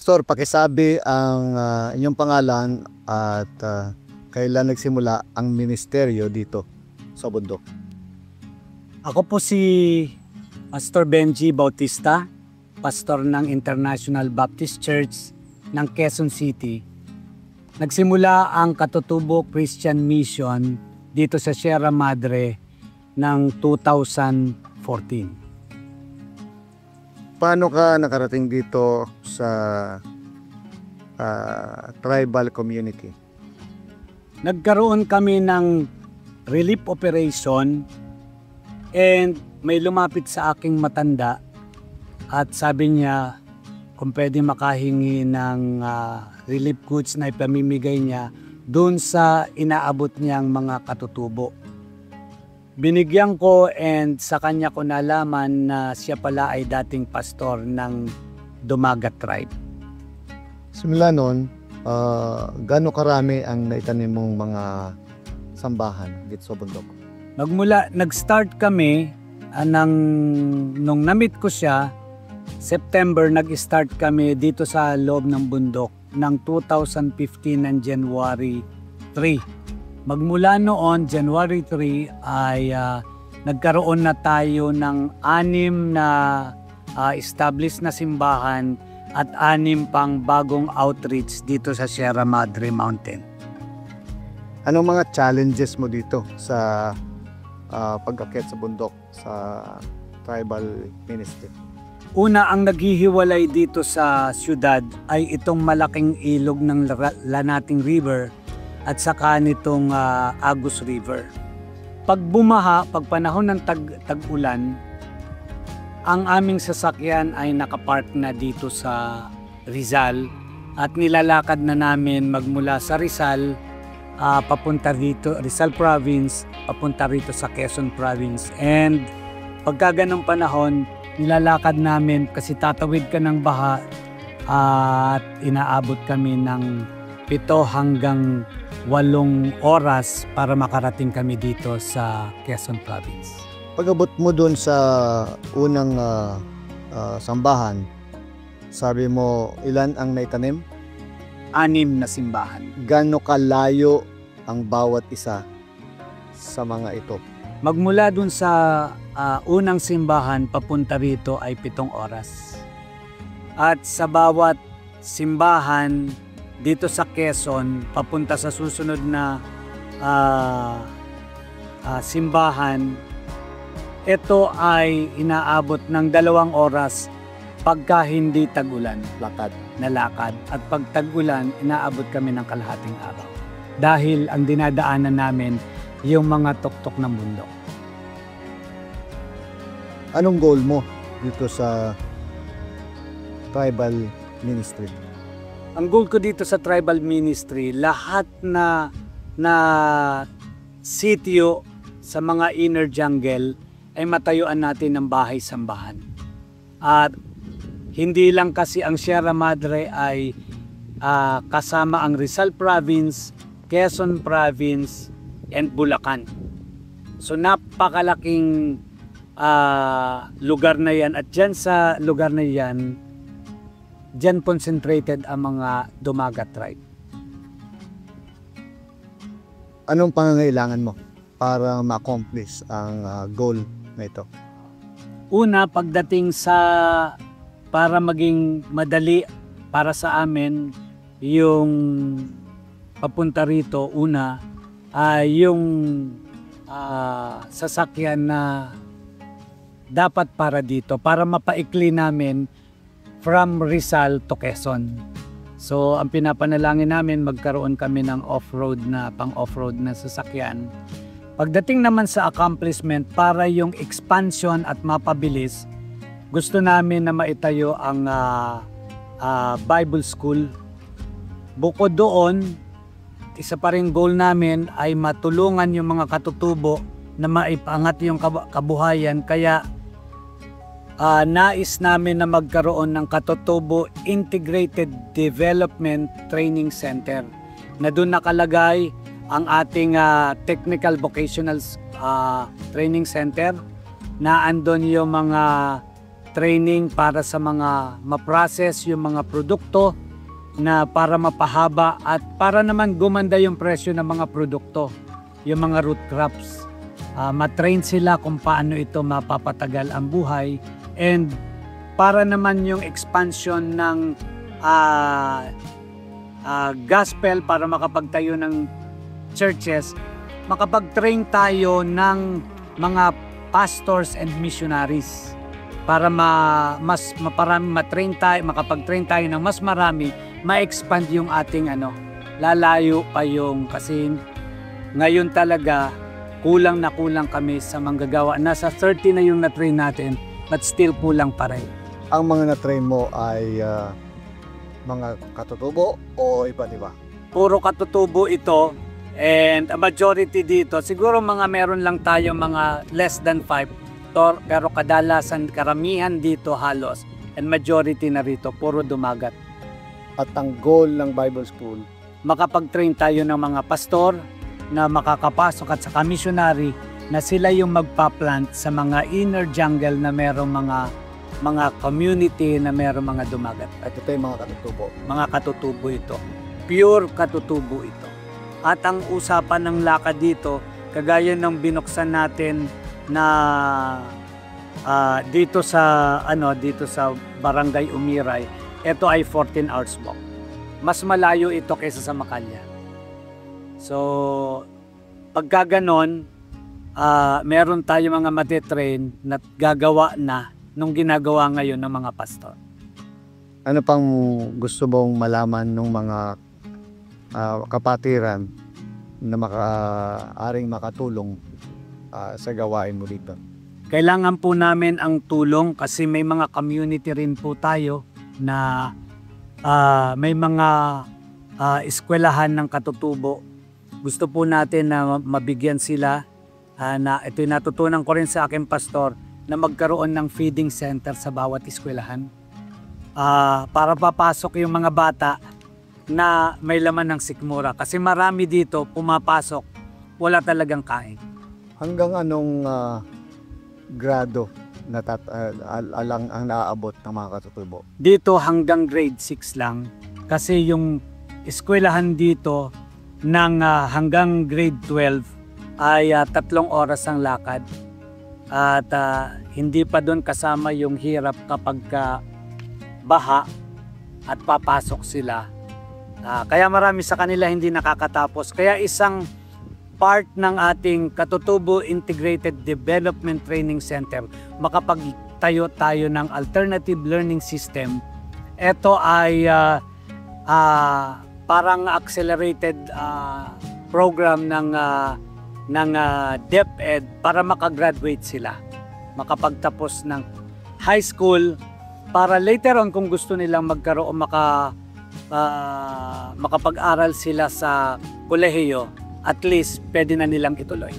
Pastor, pakisabi ang inyong pangalan at kailan nagsimula ang ministeryo dito sa bundok. Ako po si Pastor Benji Bautista, pastor ng International Baptist Church ng Quezon City. Nagsimula ang Katutubo Christian Mission dito sa Sierra Madre ng 2014. Paano ka nakarating dito sa tribal community? Nagkaroon kami ng relief operation and may lumapit sa aking matanda at sabi niya kung pwede makahingi ng relief goods na ipamimigay niya doon sa inaabot niyang mga katutubo. Binigyan ko and sa kanya ko nalaman na siya pala ay dating pastor ng Dumagat Tribe. Simula noon, gaano karami ang naitanim mong mga sambahan dito sa bundok? Nag-start kami nung na-meet ko siya, September nag-start kami dito sa loob ng bundok ng 2015 ng January 3. Magmula noon, January 3 ay nagkaroon na tayo ng 6 na established na simbahan at 6 pang bagong outreach dito sa Sierra Madre Mountain. Anong mga challenges mo dito sa pag-akyat sa bundok sa tribal ministry? Una, ang naghihiwalay dito sa syudad ay itong malaking ilog ng Lanating River at saka nitong Agus River. Pag bumaha, pag panahon ng tag-ulan, ang aming sasakyan ay nakapark na dito sa Rizal at nilalakad na namin magmula sa Rizal papunta dito, Rizal Province, papunta rito sa Quezon Province. And pagka ganong panahon, nilalakad namin kasi tatawid ka ng baha at inaabot kami ng 7 hanggang 8 oras para makarating kami dito sa Quezon Province. Pag-abot mo dun sa unang sambahan, sabi mo ilan ang naitanim? 6 na simbahan. Gaano kalayo ang bawat isa sa mga ito? Magmula dun sa unang simbahan papunta rito ay 7 oras. At sa bawat simbahan dito sa Quezon, papunta sa susunod na simbahan, ito ay inaabot ng 2 oras pagka hindi tag-ulan, na lakad. At pag tag-ulan, inaabot kami ng kalahating araw. Dahil ang dinadaanan namin yung mga tuktok ng bundok. Anong goal mo dito sa tribal ministry? Ang goal ko dito sa tribal ministry, lahat na sitio sa mga inner jungle ay matayuan natin ng bahay-sambahan. At hindi lang kasi ang Sierra Madre ay kasama ang Rizal Province, Quezon Province, and Bulacan. So napakalaking lugar na yan at dyan sa lugar na yan, dyan concentrated ang mga Dumagat Tribe. Anong pangangailangan mo para ma-accomplish ang goal na ito? Una, pagdating sa para maging madali para sa amin yung papunta rito, una yung sasakyan na dapat para dito, para mapaikli namin from Rizal to Quezon. So ang pinapanalangin namin, magkaroon kami ng pang-off-road na sasakyan. Pagdating naman sa accomplishment, para yung expansion at mapabilis, gusto namin na maitayo ang Bible School. Bukod doon, isa pa ring goal namin ay matulungan yung mga katutubo na maipangat yung kabuhayan. Kaya nais namin na magkaroon ng Katutubo Integrated Development Training Center na doon nakalagay ang ating Technical Vocational Training Center, na andon yung mga training para sa mga ma-process yung mga produkto na para mapahaba at para naman gumanda yung presyo ng mga produkto, yung mga root crops. Ma-train sila kung paano ito mapapatagal ang buhay, and para naman yung expansion ng gospel para makapagtayo ng churches, makapag-train tayo ng mga pastors and missionaries para ma-train tayo, makapag-train tayo ng mas marami, ma-expand yung ating lalayo pa yung, kasi ngayon talaga kulang na kulang kami sa manggagawa. Nasa 30 na yung na-train natin, but still kulang pa rin. Ang mga na-train mo ay mga katutubo o iba? Puro katutubo ito, and a majority dito, siguro meron lang tayo mga less than 5, pero kadalasan, karamihan dito halos, and majority na rito, puro dumagat. At ang goal ng Bible School, Makapag-train tayo ng mga pastor na makakapasok at saka missionary na sila yung magpa-plant sa mga inner jungle na merong mga community na merong mga dumagat. at ito yung mga katutubo. Mga katutubo ito. Pure katutubo ito. At ang usapan ng lakad dito, kagaya ng binuksan natin na dito sa Barangay Umiray, ito ay 14 hours walk. Mas malayo ito kaysa sa Macalya. So, pagka ganon, meron tayo mga matitrain na gagawa na nung ginagawa ngayon ng mga pastor. Ano pang gusto mong malaman ng mga kapatiran na aring makatulong sa gawain mo dito? Kailangan po namin ang tulong kasi may mga community rin po tayo na may mga eskwelahan ng katutubo. Gusto po natin na mabigyan sila na ito yung natutunan ko rin sa aking pastor na magkaroon ng feeding center sa bawat eskwelahan. Para papasok yung mga bata na may laman ng sikmura. Kasi marami dito pumapasok, wala talagang kain. Hanggang anong grado ang naaabot ng mga katutubo? Dito hanggang grade 6 lang. Kasi yung eskwelahan dito ng hanggang grade 12 ay 3 oras ang lakad. At hindi pa doon kasama yung hirap kapag baha at papasok sila. Kaya marami sa kanila hindi nakakatapos. Kaya isang part ng ating Katutubo Integrated Development Training Center, makapagtayo tayo ng alternative learning system. Ito ay parang accelerated program ng DepEd para makagraduate sila, makapagtapos ng high school para later on kung gusto nilang magkaroon makapag-aral sila sa kolehiyo, at least pwede na nilang ituloy.